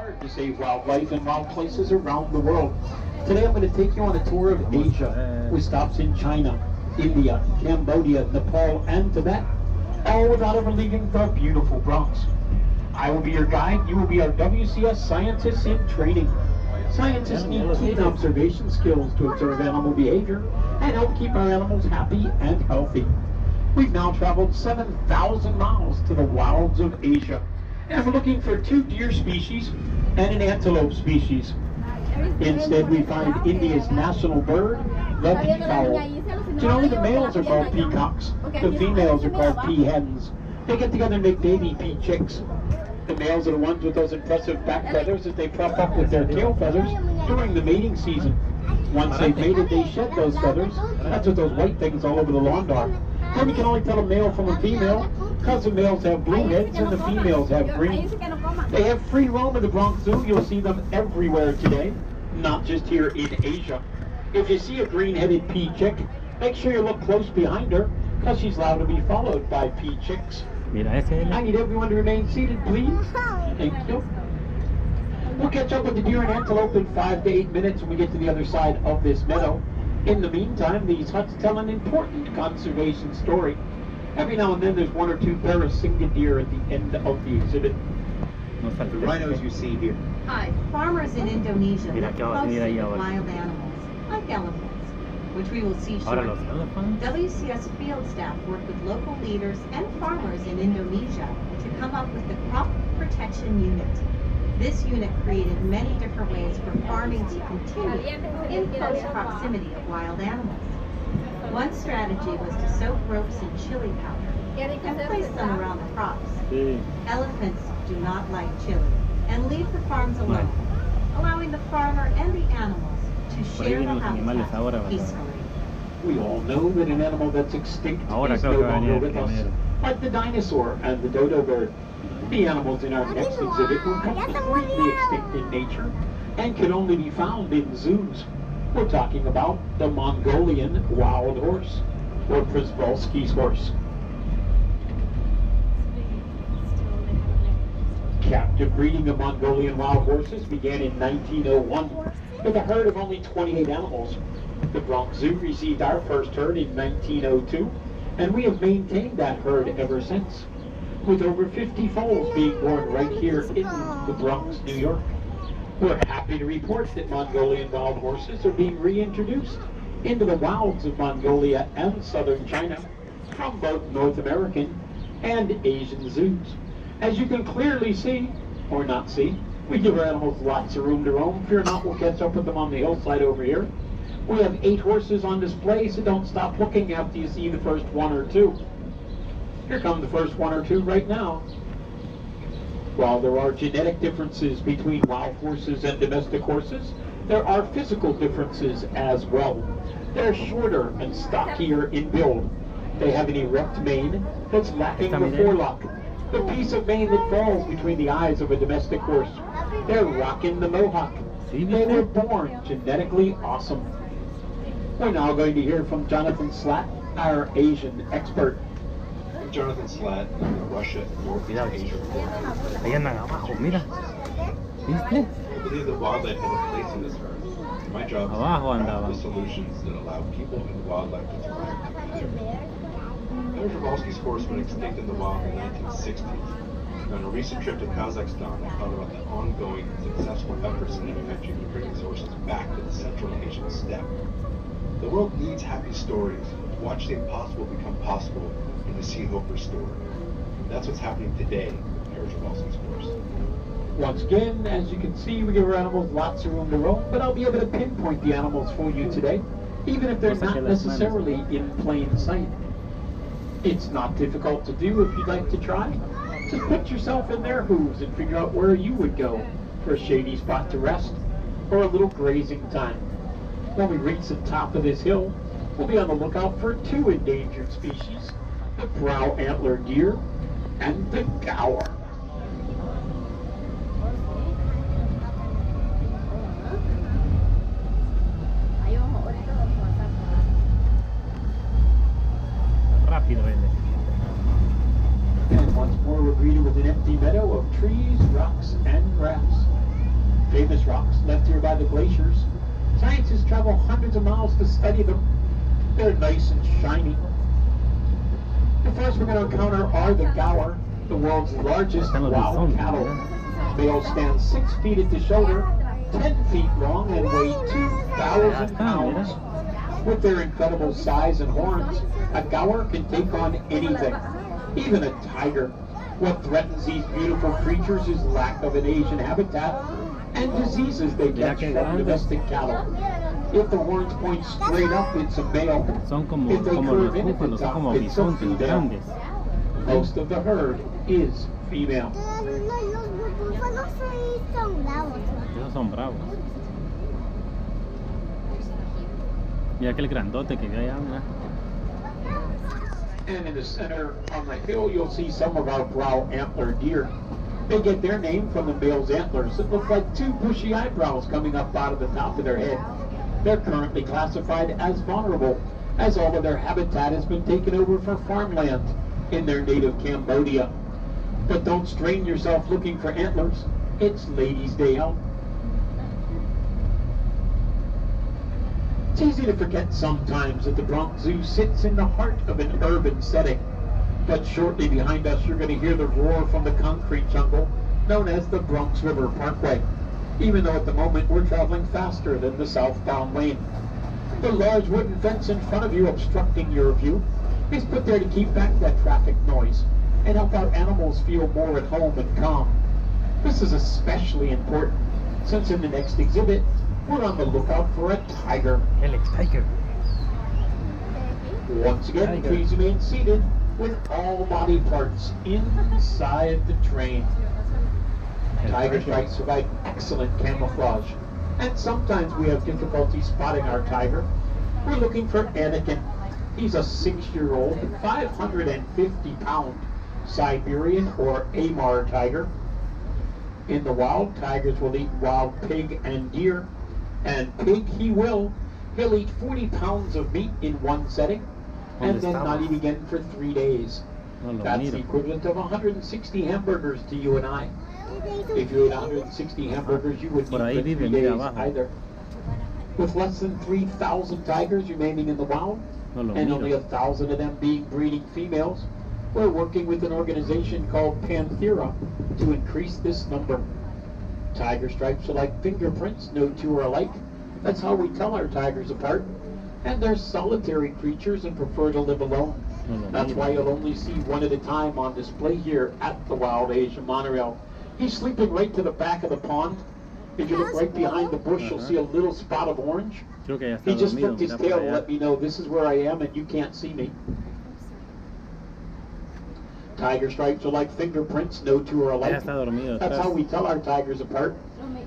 required to save wildlife and wild places around the world. Today I'm going to take you on a tour of Asia with stops in China, India, Cambodia, Nepal, and Tibet, all without ever leaving the beautiful Bronx. I will be your guide. You will be our WCS scientists in training. Scientists need keen observation skills to observe animal behavior and help keep our animals happy and healthy. We've now traveled 7,000 miles to the wilds of Asia, and we're looking for 2 deer species and an antelope species. Instead, we find India's national bird, the peacock. Generally, the males are called peacocks, the females are called peahens. They get together and make baby pea chicks. The males are the ones with those impressive back feathers that they puff up with their tail feathers during the mating season. Once they've mated, they shed those feathers. That's what those white things all over the lawn are. And you can only tell a male from a female because the males have blue heads and the females have green. They have free roam in the Bronx Zoo. You'll see them everywhere today, not just here in Asia. If you see a green-headed pea chick, make sure you look close behind her because she's allowed to be followed by pea chicks. I need everyone to remain seated, please. Thank you. We'll catch up with the deer and antelope in 5 to 8 minutes when we get to the other side of this meadow. In the meantime, these huts tell an important conservation story. Every now and then there's 1 or 2 Barasingha deer at the end of the exhibit. The rhinos you see here. Hi, farmers in Indonesia look closely at wild animals, like elephants, which we will see shortly. WCS field staff work with local leaders and farmers in Indonesia to come up with the Crop Protection Unit. This unit created many different ways for farming to continue in close proximity of wild animals. One strategy was to soak ropes in chili powder and place them around the crops. Elephants do not like chili and leave the farms alone, allowing the farmer and the animals to share the habitat peacefully. We all know that an animal that's extinct is no longer with us, like the dinosaur and the dodo bird. The animals in our next exhibit were completely extinct in nature and can only be found in zoos. We're talking about the Mongolian wild horse, or Przewalski's horse. Captive breeding of Mongolian wild horses began in 1901 with a herd of only 28 animals. The Bronx Zoo received our first herd in 1902, and we have maintained that herd ever since, with over 50 foals being born right here in the Bronx, New York. We're happy to report that Mongolian wild horses are being reintroduced into the wilds of Mongolia and southern China from both North American and Asian zoos. As you can clearly see, or not see, we give our animals lots of room to roam. Fear not, we'll catch up with them on the hillside over here. We have 8 horses on display, so don't stop looking after you see the first 1 or 2. Here come the first 1 or 2 right now. While there are genetic differences between wild horses and domestic horses, there are physical differences as well. They're shorter and stockier in build. They have an erect mane that's lacking the forelock, the piece of mane that falls between the eyes of a domestic horse. They're rocking the mohawk. They were born genetically awesome. We're now going to hear from Jonathan Slatt, our Asian expert. I'm Jonathan Slatt, Russia and Northeast Asia. I believe that wildlife has a place in this earth. My job is to craft the solutions that allow people and wildlife to thrive together. Przewalski's horse went extinct in the wild in the 1960s. On a recent trip to Kazakhstan, I thought about the ongoing successful efforts in the country to bring these horses back to the Central Asian steppe. The world needs happy stories, to watch the impossible become possible, and to see hope restored. That's what's happening today with Przewalski's horse. Once again, as you can see, we give our animals lots of room to roam, but I'll be able to pinpoint the animals for you today, even if they're not necessarily in plain sight. It's not difficult to do if you'd like to try. Just put yourself in their hooves and figure out where you would go for a shady spot to rest or a little grazing time. When we reach the top of this hill, we'll be on the lookout for 2 endangered species, the brow antler deer and the gaur. And once more we're greeted with an empty meadow of trees, rocks, and grass. famous rocks left here by the glaciers. Scientists travel hundreds of miles to study them. They're nice and shiny. The first we're going to encounter are the gaur, the world's largest wild cattle. Males stand 6 feet at the shoulder, 10 feet long, and weigh 2,000 pounds. With their incredible size and horns, a gaur can take on anything, even a tiger. What threatens these beautiful creatures is lack of an Asian habitat and diseases they catch from domestic cattle. If the horns point straight up, it's a male. If they curve in at the top, it's a female. Most of the herd is female. Esos son bravos. Mira aquel grandote que vi allá, mira. And in the center on the hill, you'll see some of our brow antler deer. They get their name from the male's antlers that look like 2 bushy eyebrows coming up out of the top of their head. They're currently classified as vulnerable, as all of their habitat has been taken over for farmland in their native Cambodia. But don't strain yourself looking for antlers. It's Ladies' Day out. It's easy to forget sometimes that the Bronx Zoo sits in the heart of an urban setting. But shortly behind us, you're going to hear the roar from the concrete jungle known as the Bronx River Parkway, even though at the moment we're traveling faster than the southbound lane. The large wooden fence in front of you obstructing your view is put there to keep back that traffic noise and help our animals feel more at home and calm. This is especially important since in the next exhibit, we're on the lookout for a tiger. Tiger. Once again, please remain seated with all body parts inside the train. Tiger stripes provide excellent camouflage, and sometimes we have difficulty spotting our tiger. We're looking for Anakin. He's a 6-year-old, 550-pound Siberian or Amur tiger. In the wild, tigers will eat wild pig and deer. And pig he will. He'll eat 40 pounds of meat in one setting, and then not eat again for 3 days. That's the equivalent of 160 hamburgers to you and I. If you ate 160 hamburgers, you wouldn't eat for 3 days either. With less than 3,000 tigers remaining in the wild, and only 1,000 of them being breeding females, we're working with an organization called Panthera to increase this number. Tiger stripes are like fingerprints, no two are alike. That's how we tell our tigers apart. And they're solitary creatures and prefer to live alone. That's why you'll only see one at a time on display here at the Wild Asia Monorail. He's sleeping right to the back of the pond. If you look right behind the bush, you'll see a little spot of orange. He just flipped his tail to let me know this is where I am and you can't see me. Tiger stripes are like fingerprints, no two are alike. That's how we tell our tigers apart.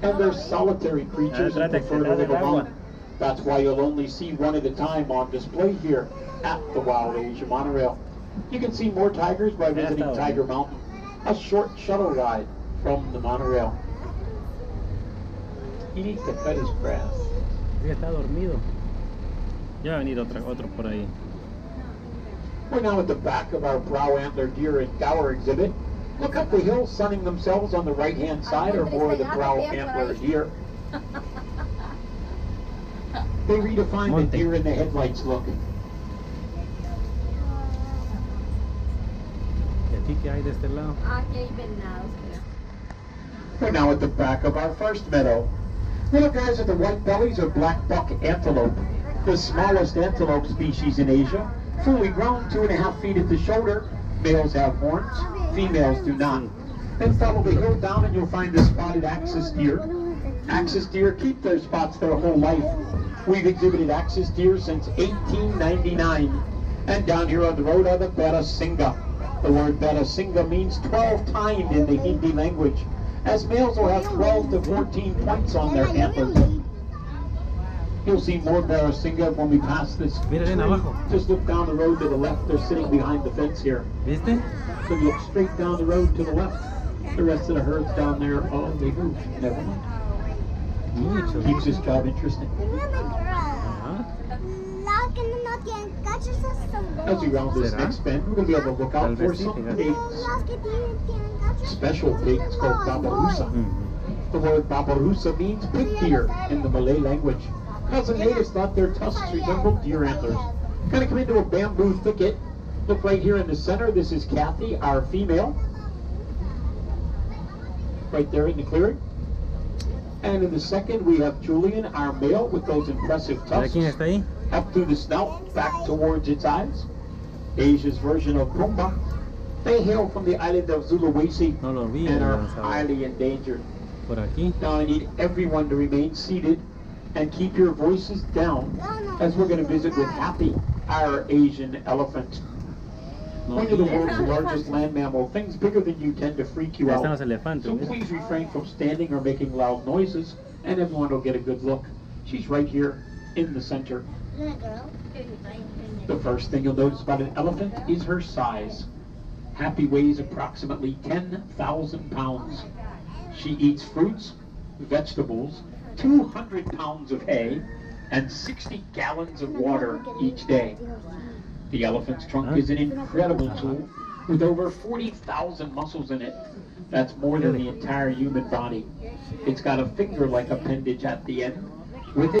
And they're solitary creatures and prefer to live alone. That's why you'll only see one at a time on display here at the Wild Asia Monorail. You can see more tigers by visiting Tiger Mountain, a short shuttle ride from the monorail. He needs to cut his grass. Ya está dormido. Ya va a venir otro por ahí. We're now at the back of our brow antler deer and gaur exhibit. Look up the hill, sunning themselves on the right-hand side are more of the brow antler deer. They redefine the deer in the headlights look. We're now at the back of our first meadow. Little guys with the white bellies are black buck antelope, the smallest antelope species in Asia. Fully grown, 2.5 feet at the shoulder. Males have horns, females do not. Then follow the hill down and you'll find the spotted axis deer. Axis deer keep their spots their whole life. We've exhibited axis deer since 1899. And down here on the road are the Barasinga. The word Barasinga means 12-tined in the Hindi language, as males will have 12 to 14 points on their antlers. You'll see more Barasinga when we pass this tree. Just look down the road to the left. They're sitting behind the fence here. ¿Viste? So you look straight down the road to the left. The rest of the herd's down there. Oh, they moved. Never mind. Keeps this job interesting. As we round this next bend, we're going to be able to look out for some pigs. Special pigs called babalusa. The word babarusa means pig deer in the Malay language, because the natives thought their tusks resembled deer antlers. Kind of come into a bamboo thicket. Look right here in the center. This is Kathy, our female. Right there in the clearing. And in the second, we have Julian, our male, with those impressive tusks. ¿Quién está ahí? Up through the snout, back towards its eyes. Asia's version of Pumbaa. They hail from the island of Sulawesi No lo vi. and are Gonzalo. highly endangered. Por aquí. Now I need everyone to remain seated and keep your voices down as we're going to visit with Happy, our Asian elephant. No. One of the world's largest land mammal. Things bigger than you tend to freak you Ahí out. están los elefantes. So mira. please refrain from standing or making loud noises, and everyone will get a good look. She's right here in the center. The first thing you'll notice about an elephant is her size. Happy weighs approximately 10,000 pounds. She eats fruits, vegetables, 200 pounds of hay, and 60 gallons of water each day. The elephant's trunk is an incredible tool with over 40,000 muscles in it. That's more than the entire human body. It's got a finger-like appendage at the end. With it